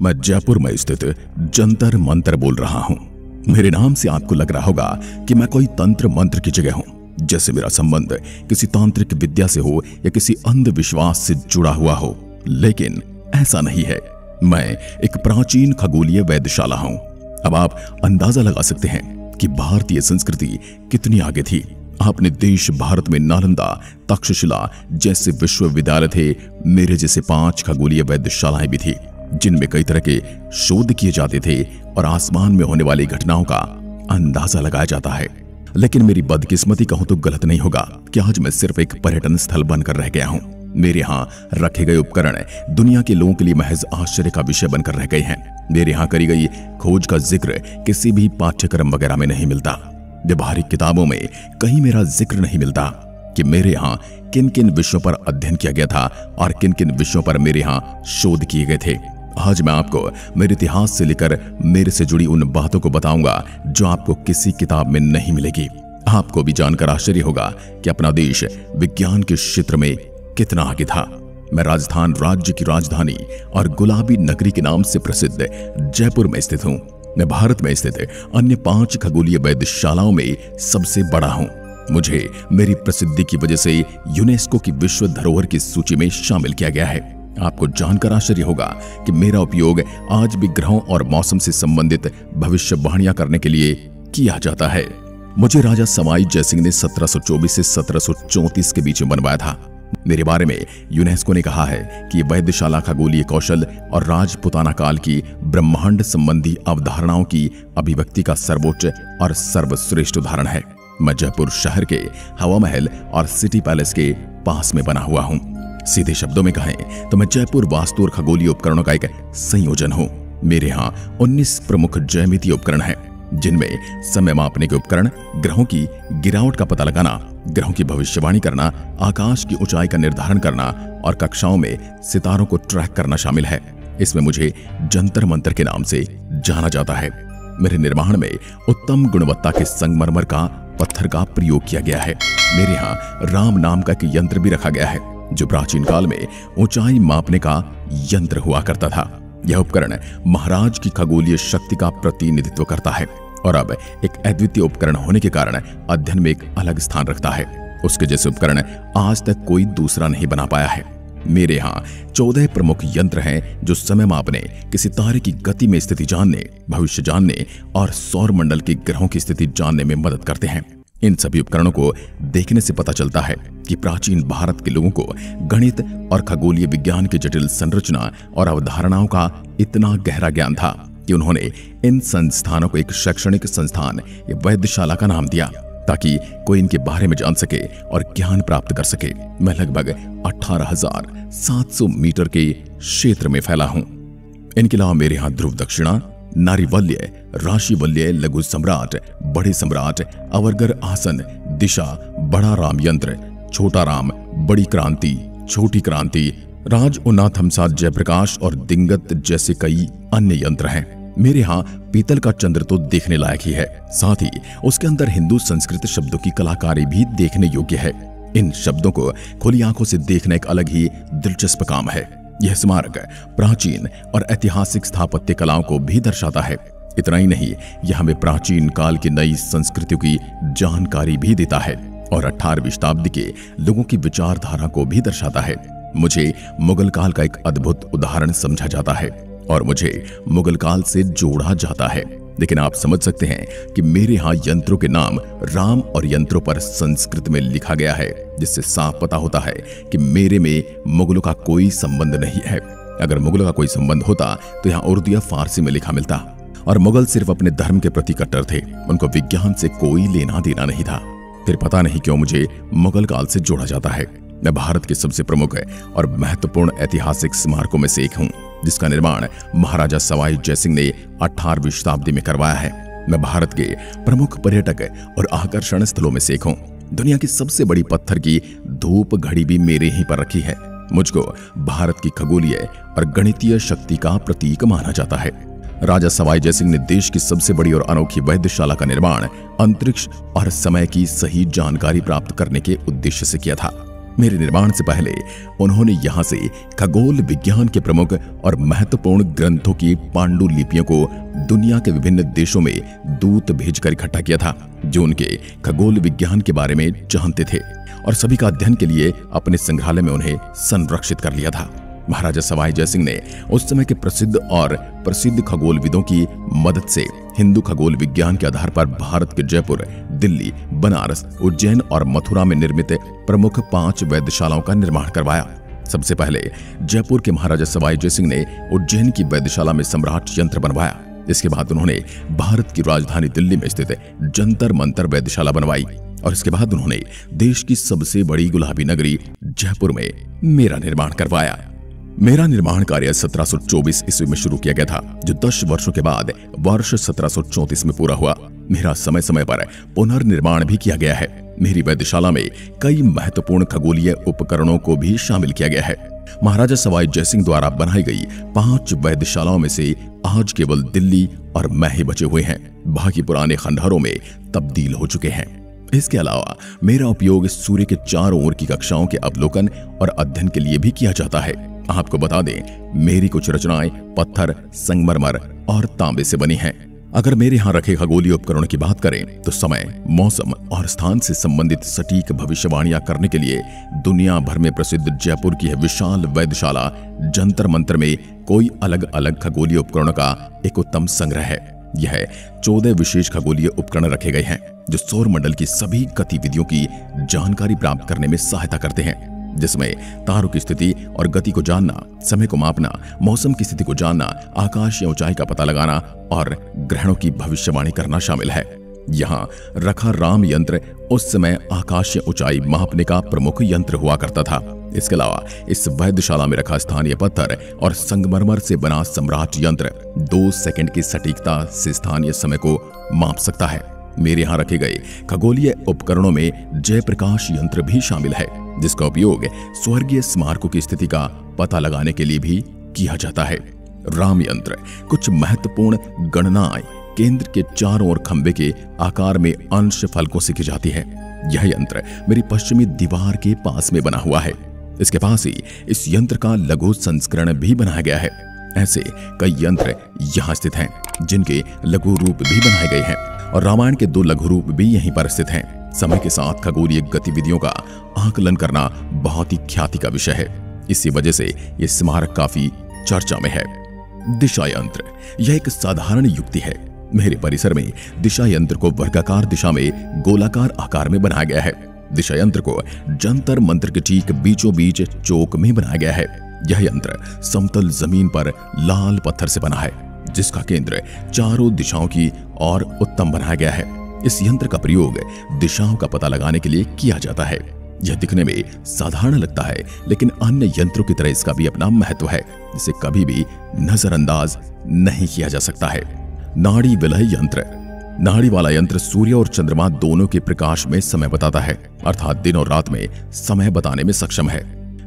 मैं जयपुर में स्थित जंतर मंतर बोल रहा हूं। मेरे नाम से आपको लग रहा होगा कि मैं कोई तंत्र मंत्र की जगह हूं, जैसे मेरा संबंध किसी तांत्रिक विद्या से हो या किसी अंधविश्वास से जुड़ा हुआ हो, लेकिन ऐसा नहीं है। मैं एक प्राचीन खगोलीय वेधशाला हूं। अब आप अंदाजा लगा सकते हैं कि भारतीय संस्कृति कितनी आगे थी। अपने देश भारत में नालंदा, तक्षशिला जैसे विश्वविद्यालय थे। मेरे जैसे 5 खगोलीय वेधशालाएं भी थी, जिनमें कई तरह के शोध किए जाते थे और आसमान में होने वाली घटनाओं का अंदाजा लगाया जाता है। लेकिन मेरी बदकिस्मती कहूं तो गलत नहीं होगा कि आज मैं सिर्फ एक पर्यटन स्थल बनकर रह गया हूं। मेरे यहाँ रखे गए उपकरण दुनिया के लोगों के लिए महज आश्चर्य का विषय बनकर रह गए हैं। मेरे यहाँ करी गई खोज का जिक्र किसी भी पाठ्यक्रम वगैरह में नहीं मिलता। व्यवहारिक किताबों में कहीं मेरा जिक्र नहीं मिलता कि मेरे यहाँ किन किन विषयों पर अध्ययन किया गया था और किन किन विषयों पर मेरे यहाँ शोध किए गए थे। आज मैं आपको मेरे इतिहास से लेकर मेरे से जुड़ी उन बातों को बताऊंगा जो आपको किसी किताब में नहीं मिलेगी। आपको भी जानकर आश्चर्य होगा कि अपना देश विज्ञान के क्षेत्र में कितना आगे था। मैं राजस्थान राज्य की राजधानी और गुलाबी नगरी के नाम से प्रसिद्ध जयपुर में स्थित हूँ। मैं भारत में स्थित अन्य 5 खगोलीय वेधशालाओं में सबसे बड़ा हूँ। मुझे मेरी प्रसिद्धि की वजह से यूनेस्को की विश्व धरोहर की सूची में शामिल किया गया है। आपको जानकर आश्चर्य होगा कि मेरा उपयोग आज भी ग्रहों और मौसम से संबंधित भविष्यवाणियां करने के लिए किया जाता है। मुझे राजा सवाई जयसिंह ने 1724 से 1734 के बीच में बनवाया था। मेरे बारे में यूनेस्को ने कहा है कि वेधशाला खगोलीय कौशल और राजपुताना काल की ब्रह्मांड संबंधी अवधारणाओं की अभिव्यक्ति का सर्वोच्च और सर्वश्रेष्ठ उदाहरण है। मैं जयपुर शहर के हवा महल और सिटी पैलेस के पास में बना हुआ हूँ। सीधे शब्दों में कहें तो मैं जयपुर वास्तु और खगोलीय उपकरणों का एक संयोजन हूँ। मेरे यहाँ 19 प्रमुख ज्यामितीय उपकरण हैं, जिनमें समय मापने के उपकरण, ग्रहों की गिरावट का पता लगाना, ग्रहों की भविष्यवाणी करना, आकाश की ऊंचाई का निर्धारण करना और कक्षाओं में सितारों को ट्रैक करना शामिल है। इसमें मुझे जंतर मंतर के नाम से जाना जाता है। मेरे निर्माण में उत्तम गुणवत्ता के संगमरमर का पत्थर का प्रयोग किया गया है। मेरे यहाँ राम नाम का एक यंत्र भी रखा गया है, जो प्राचीन काल में ऊंचाई मापने का यंत्र हुआ करता था। यह उपकरण महाराज की खगोलीय शक्ति का प्रतिनिधित्व करता है और अब एक अद्वितीय उपकरण होने के कारण अध्ययन में एक अलग स्थान रखता है। उसके जैसे उपकरण आज तक कोई दूसरा नहीं बना पाया है। मेरे यहाँ 14 प्रमुख यंत्र हैं जो समय मापने, किसी तारे की गति में स्थिति जानने, भविष्य जानने और सौर मंडल के ग्रहों की स्थिति जानने में मदद करते हैं। इन सभी उपकरणों को देखने से पता चलता है कि प्राचीन भारत के लोगों को गणित और खगोलीय विज्ञान की जटिल संरचना और अवधारणाओं का इतना गहरा ज्ञान था कि उन्होंने इन संस्थानों को एक शैक्षणिक संस्थान या वेधशाला का नाम दिया, ताकि कोई इनके बारे में जान सके और ज्ञान प्राप्त कर सके। मैं लगभग 18,700 मीटर के क्षेत्र में फैला हूं। इनके अलावा मेरे यहाँ ध्रुव दक्षिणा, नारीवल्य, राशिवल्य, लघु सम्राट, बड़े सम्राट, अवरगर आसन, दिशा, बड़ा राम यंत्र, छोटा राम, बड़ी क्रांति, छोटी क्रांति, राज उन्नाथमसा, जयप्रकाश और दिंगत जैसे कई अन्य यंत्र हैं। मेरे यहाँ पीतल का चंद्र तो देखने लायक ही है, साथ ही उसके अंदर हिंदू संस्कृत शब्दों की कलाकारी भी देखने योग्य है। इन शब्दों को खुली आंखों से देखना एक अलग ही दिलचस्प काम है। यह स्मारक प्राचीन और ऐतिहासिक स्थापत्य कलाओं को भी दर्शाता है। इतना ही नहीं, यह हमें प्राचीन काल की नई संस्कृतियों की जानकारी भी देता है और 18वीं शताब्दी के लोगों की विचारधारा को भी दर्शाता है। मुझे मुगल काल का एक अद्भुत उदाहरण समझा जाता है और मुझे मुगल काल से जोड़ा जाता है। लेकिन आप समझ सकते हैं कि मेरे यहाँ यंत्रों के नाम राम और यंत्रों पर संस्कृत में लिखा गया है, जिससे साफ पता होता है कि मेरे में मुगलों का कोई संबंध नहीं है। अगर मुगलों का कोई संबंध होता तो यहाँ उर्दू या फारसी में लिखा मिलता। और मुगल सिर्फ अपने धर्म के प्रति कट्टर थे, उनको विज्ञान से कोई लेना देना नहीं था। फिर पता नहीं क्यों मुझे मुगल काल से जोड़ा जाता है। मैं भारत के सबसे प्रमुख और महत्वपूर्ण ऐतिहासिक स्मारकों में से एक हूँ, जिसका निर्माण महाराजा सवाई जयसिंह ने 18वीं शताब्दी में करवाया है। मैं भारत के प्रमुख पर्यटक और आकर्षण स्थलों में से एक हूँ। दुनिया की सबसे बड़ी पत्थर की धूप घड़ी भी मेरे ही पर रखी है। मुझको भारत की खगोलीय और गणितीय शक्ति का प्रतीक माना जाता है। राजा सवाई जयसिंह ने देश की सबसे बड़ी और अनोखी वेधशाला का निर्माण अंतरिक्ष और समय की सही जानकारी प्राप्त करने के उद्देश्य से किया था। मेरे निर्माण से पहले उन्होंने यहां से खगोल विज्ञान के प्रमुख और महत्वपूर्ण ग्रंथों की पांडुलिपियों को दुनिया के विभिन्न देशों में दूत भेजकर इकट्ठा किया था, जो उनके खगोल विज्ञान के बारे में जानते थे, और सभी का अध्ययन के लिए अपने संग्रहालय में उन्हें संरक्षित कर लिया था। महाराजा सवाई जयसिंह ने उस समय के प्रसिद्ध खगोलविदों की मदद से हिंदू खगोल विज्ञान के आधार पर भारत के जयपुर, दिल्ली, बनारस, उज्जैन और मथुरा में निर्मित प्रमुख 5 वेधशालाओं का निर्माण करवाया। सबसे पहले जयपुर के महाराजा सवाई जयसिंह ने उज्जैन की वेधशाला में सम्राट यंत्र बनवाया। इसके बाद उन्होंने भारत की राजधानी दिल्ली में स्थित जंतर मंतर वेधशाला बनवाई, और इसके बाद उन्होंने देश की सबसे बड़ी गुलाबी नगरी जयपुर में मेरा निर्माण करवाया। मेरा निर्माण कार्य 1724 ईस्वी में शुरू किया गया था, जो 10 वर्षों के बाद वर्ष 1734 में पूरा हुआ। मेरा समय समय पर पुनर्निर्माण भी किया गया है। मेरी वेधशाला में कई महत्वपूर्ण खगोलीय उपकरणों को भी शामिल किया गया है। महाराजा सवाई जयसिंह द्वारा बनाई गई 5 वेधशालाओं में से आज केवल दिल्ली और मैं ही बचे हुए हैं, बाकी पुराने खंडहरों में तब्दील हो चुके हैं। इसके अलावा मेरा उपयोग सूर्य के चारों ओर की कक्षाओं के अवलोकन और अध्ययन के लिए भी किया जाता है। आपको बता दें, मेरी कुछ रचनाएं पत्थर, संगमरमर और तांबे से बनी हैं। अगर मेरे यहाँ रखे खगोलीय उपकरणों की बात करें तो समय, मौसम और स्थान से संबंधित सटीक भविष्यवाणियां करने के लिए दुनिया भर में प्रसिद्ध जयपुर की विशाल वेधशाला जंतर मंतर में कोई अलग अलग खगोलीय उपकरणों का एक उत्तम संग्रह है। यह 14 विशेष खगोलीय उपकरण रखे गए हैं, जो सौर मंडल की सभी गतिविधियों की जानकारी प्राप्त करने में सहायता करते हैं, जिसमें तारों की स्थिति और गति को जानना, समय को मापना, मौसम की स्थिति को जानना, आकाश या ऊंचाई का पता लगाना और ग्रहणों की भविष्यवाणी करना शामिल है। यहाँ रखा राम यंत्र उस समय आकाश या ऊंचाई मापने का प्रमुख यंत्र हुआ करता था। इसके अलावा इस वेधशाला में रखा स्थानीय पत्थर और संगमरमर से बना सम्राट यंत्र 2 सेकंड की सटीकता से स्थानीय समय को माप सकता है। मेरे यहाँ रखे गए खगोलीय उपकरणों में जयप्रकाश यंत्र भी शामिल है, जिसका उपयोग स्वर्गीय स्मारकों की स्थिति का पता लगाने के लिए भी किया जाता है। राम यंत्र कुछ महत्वपूर्ण गणनाएं केंद्र के चारों ओर खंबे के आकार में अंश फलकों से की जाती है। यह यंत्र मेरी पश्चिमी दीवार के पास में बना हुआ है। इसके पास ही इस यंत्र का लघु संस्करण भी बनाया गया है। ऐसे कई यंत्र यहाँ स्थित हैं, जिनके लघु रूप भी बनाए गए हैं, और रामायण के 2 लघु रूप भी यहीं पर स्थित हैं। समय के साथ खगोलीय गतिविधियों का आकलन करना बहुत ही ख्याति का विषय है। इसी वजह से यह स्मारक काफी चर्चा में है। दिशा यंत्र यह एक साधारण युक्ति है। मेरे परिसर में दिशा यंत्र को वर्गाकार दिशा में गोलाकार आकार में बनाया गया है। दिशा यंत्र को जंतर मंत्र के ठीक बीचों बीच चौक में बनाया गया है। यह यंत्र समतल जमीन पर लाल पत्थर से बना है, जिसका केंद्र चारों दिशाओं की ओर उत्तम बनाया गया है। इस यंत्र का प्रयोग दिशाओं का पता लगाने के लिए किया जाता है। यह दिखने में साधारण लगता है, लेकिन अन्य यंत्रों की तरह इसका भी अपना महत्व है, जिसे कभी भी नजरअंदाज नहीं किया जा सकता है। नाड़ी विलय यंत्र नाड़ी वाला यंत्र सूर्य और चंद्रमा दोनों के प्रकाश में समय बताता है, अर्थात दिन और रात में समय बताने में सक्षम है।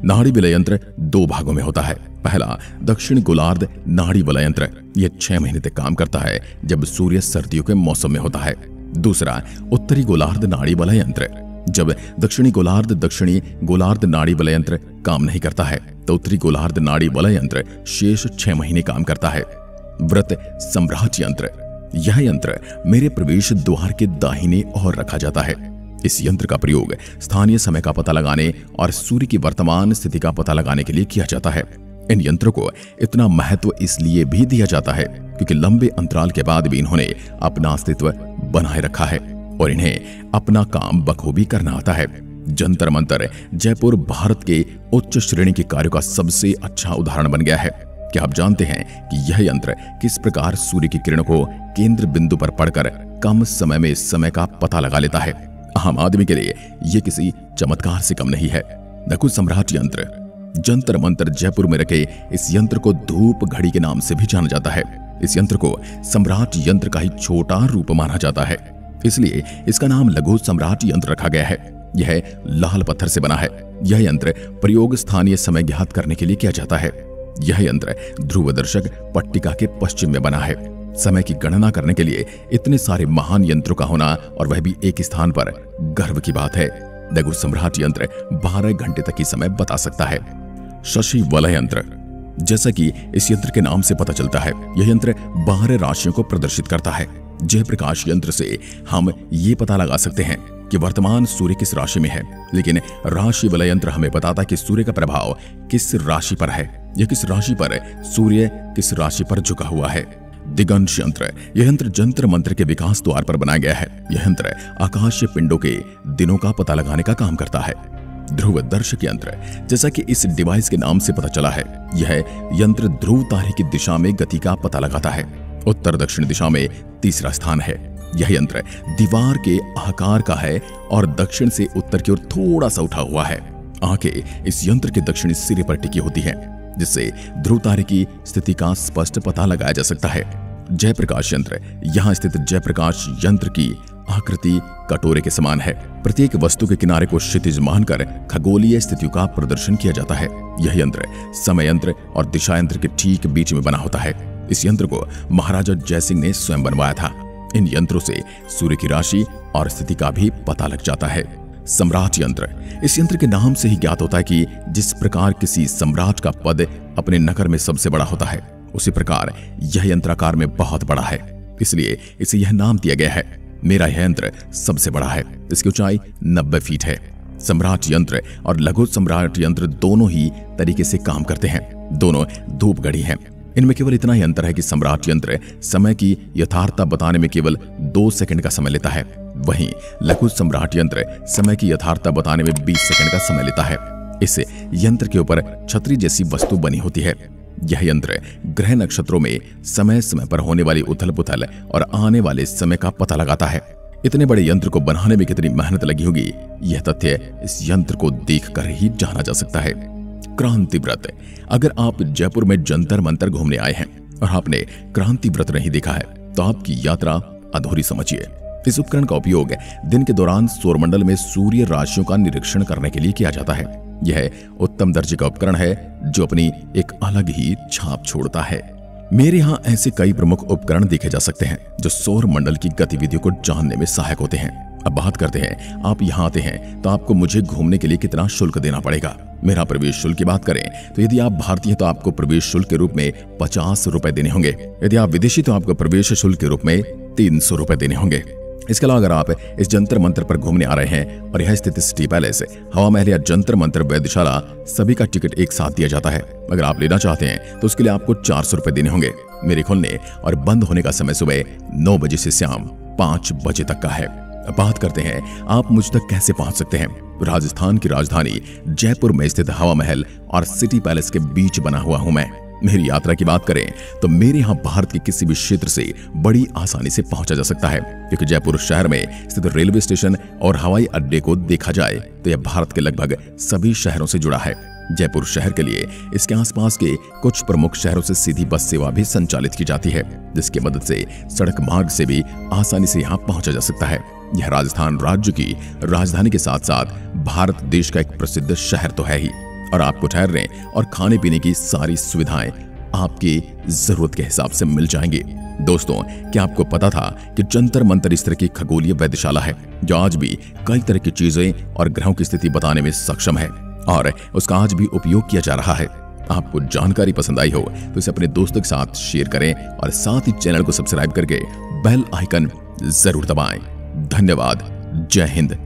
नाड़ी विलय यंत्र 2 भागों में होता है। पहला दक्षिण गोलार्ध नाड़ी विलय यंत्र, यह 6 महीने तक काम करता है जब सूर्य सर्दियों के मौसम में होता है। दूसरा उत्तरी गोलार्ध नाड़ी विलय यंत्र, जब दक्षिणी गोलार्ध नाड़ी विलय यंत्र काम नहीं करता है तो उत्तरी गोलार्ध नाड़ी विलय यंत्र शेष 6 महीने काम करता है। व्रत सम्राट यंत्र, यह यंत्र मेरे प्रवेश द्वार के दाहिने ओर रखा जाता है। इस यंत्र का प्रयोग स्थानीय समय का पता लगाने और सूर्य की वर्तमान स्थिति का पता लगाने के लिए किया जाता है। इन यंत्रों को इतना महत्व इसलिए भी दिया जाता है क्योंकि लंबे अंतराल के बाद भी इन्होंने अपना अस्तित्व बनाए रखा है और इन्हें अपना काम बखूबी करना आता है। जंतर मंतर जयपुर भारत के उच्च श्रेणी के कार्यों का सबसे अच्छा उदाहरण बन गया है। क्या आप जानते हैं कि यह यंत्र किस प्रकार सूर्य की किरणों को केंद्र बिंदु पर पड़कर कम समय में समय का पता लगा लेता है? आम आदमी के लिए यह किसी चमत्कार से कम नहीं है। लघु सम्राट यंत्र, जंतर मंतर जयपुर में रखे इस यंत्र को धूप घड़ी के नाम से भी जाना जाता है। इस यंत्र को सम्राट यंत्र का ही छोटा रूप माना जाता है, इसलिए इसका नाम लघु सम्राट यंत्र रखा गया है। यह लाल पत्थर से बना है। यह यंत्र प्रयोग स्थानीय समय ज्ञात करने के लिए किया जाता है। यह यंत्र ध्रुवदर्शक पट्टिका के पश्चिम में बना है। समय की गणना करने के लिए इतने सारे महान यंत्रों का होना और वह भी एक स्थान पर गर्व की बात है। लघु सम्राट यंत्र 12 घंटे तक की समय बता सकता है। शशि वलय यंत्र, जैसा कि इस यंत्र के नाम से पता चलता है, यह यंत्र 12 राशियों को प्रदर्शित करता है। जय प्रकाश यंत्र से हम ये पता लगा सकते हैं कि वर्तमान सूर्य किस राशि में है, लेकिन राशि वलय यंत्र हमें बताता कि सूर्य का प्रभाव किस राशि पर है या किस राशि पर सूर्य किस राशि पर झुका हुआ है। दिगंश यंत्र, यह यंत्र जंतर मंत्र के विकास द्वार पर बनाया गया है। यह यंत्र आकाशीय पिंडों के दिनों का पता लगाने का काम करता है। ध्रुव दर्शक यंत्र, जैसा कि इस डिवाइस के नाम से पता चला है, यह यंत्र ध्रुव तारे की दिशा में गति का पता लगाता है। उत्तर दक्षिण दिशा में तीसरा स्थान है। यह यंत्र दीवार के आकार का है और दक्षिण से उत्तर की ओर थोड़ा सा उठा हुआ है। आंखें इस यंत्र के दक्षिणी सिरे पर टिकी होती हैं, जिससे ध्रुव तारे की स्थिति का स्पष्ट पता लगाया जा सकता है। जय प्रकाश यंत्र, यहाँ स्थित जय प्रकाश यंत्र की आकृति कटोरे के समान है। प्रत्येक वस्तु के किनारे को क्षितिज मानकर खगोलीय स्थितियों का प्रदर्शन किया जाता है। यह यंत्र समय यंत्र और दिशा यंत्र के ठीक बीच में बना होता है। इस यंत्र को महाराजा जयसिंह ने स्वयं बनवाया था। इन यंत्रों से सूर्य की राशि और स्थिति का भी पता लग जाता है। सम्राट यंत्र, इस यंत्र के नाम से ही ज्ञात होता है कि जिस प्रकार किसी सम्राट का पद अपने नगर में सबसे बड़ा होता है, उसी प्रकार यह यंत्र आकार में बहुत बड़ा है, इसलिए इसे यह नाम दिया गया है। मेरा यह यंत्र सबसे बड़ा है, इसकी ऊंचाई 90 फीट है। सम्राट यंत्र और लघु सम्राट यंत्र दोनों ही तरीके से काम करते हैं। दोनों धूप घड़ी हैं। इनमें केवल इतना ही अंतर है कि सम्राट यंत्र समय की यथार्थता बताने में केवल 2 सेकंड का समय लेता है, वहीं लघु सम्राट यंत्र समय की यथार्थता बताने में 20 सेकंड का समय लेता है। इस यंत्र के ऊपर छतरी जैसी वस्तु बनी होती है। यह यंत्र ग्रह नक्षत्रों में समय समय पर होने वाली उथल पुथल और आने वाले समय का पता लगाता है। इतने बड़े यंत्र को बनाने में कितनी मेहनत लगी होगी, यह तथ्य इस यंत्र को देखकर ही जाना जा सकता है। क्रांति व्रत, अगर आप जयपुर में जंतर मंतर घूमने आए हैं और आपने क्रांति व्रत नहीं देखा है, तो आपकी यात्रा अधूरी समझिए। इस उपकरण का उपयोग दिन के दौरान सौरमंडल में सूर्य राशियों का निरीक्षण करने के लिए किया जाता है। यह उत्तम दर्जे का उपकरण है जो अपनी एक अलग ही छाप छोड़ता है। मेरे यहाँ ऐसे कई प्रमुख उपकरण देखे जा सकते हैं जो सौर मंडल की गतिविधियों को जानने में सहायक होते हैं। अब बात करते हैं, आप यहाँ आते हैं तो आपको मुझे घूमने के लिए कितना शुल्क देना पड़ेगा। मेरा प्रवेश शुल्क की बात करें तो यदि आप भारतीय तो आपको प्रवेश शुल्क के रूप में 50 रुपए देने होंगे। यदि आप विदेशी तो आपको प्रवेश शुल्क के रूप में 300 रुपए देने होंगे। इसके अलावा अगर आप इस जंतर मंतर पर घूमने आ रहे हैं और यह स्थित सिटी पैलेस, हवा महल या जंतर मंतर वेधशाला, सभी का टिकट एक साथ दिया जाता है। अगर आप लेना चाहते हैं तो उसके लिए आपको 400 रुपए देने होंगे। मेरे खुलने और बंद होने का समय सुबह 9 बजे से शाम 5 बजे तक का है। बात करते हैं आप मुझ तक कैसे पहुंच सकते हैं। राजस्थान की राजधानी जयपुर में स्थित हवा महल और सिटी पैलेस के बीच बना हुआ हूं मैं। मेरी यात्रा की बात करें तो मेरे यहाँ भारत के किसी भी क्षेत्र से बड़ी आसानी से पहुंचा जा सकता है, क्योंकि जयपुर शहर में स्थित रेलवे स्टेशन और हवाई अड्डे को देखा जाए तो यह भारत के लगभग सभी शहरों से जुड़ा है। जयपुर शहर के लिए इसके आसपास के कुछ प्रमुख शहरों से सीधी बस सेवा भी संचालित की जाती है, जिसकी मदद से सड़क मार्ग से भी आसानी से यहाँ पहुंचा जा सकता है। यह राजस्थान राज्य की राजधानी के साथ साथ भारत देश का एक प्रसिद्ध शहर तो है ही, और आपको ठहरने और खाने पीने की सारी सुविधाएं आपकी जरूरत के हिसाब से मिल जाएंगी। दोस्तों, क्या आपको पता था कि जंतर मंतर इस तरह की खगोलीय वेधशाला है जो आज भी कई तरह की चीजें और ग्रहों की स्थिति बताने में सक्षम है और उसका आज भी उपयोग किया जा रहा है। आपको जानकारी पसंद आई हो तो इसे अपने दोस्तों के साथ शेयर करें और साथ ही चैनल को सब्सक्राइब करके बेल आइकन जरूर दबाएं। धन्यवाद। जय हिंद।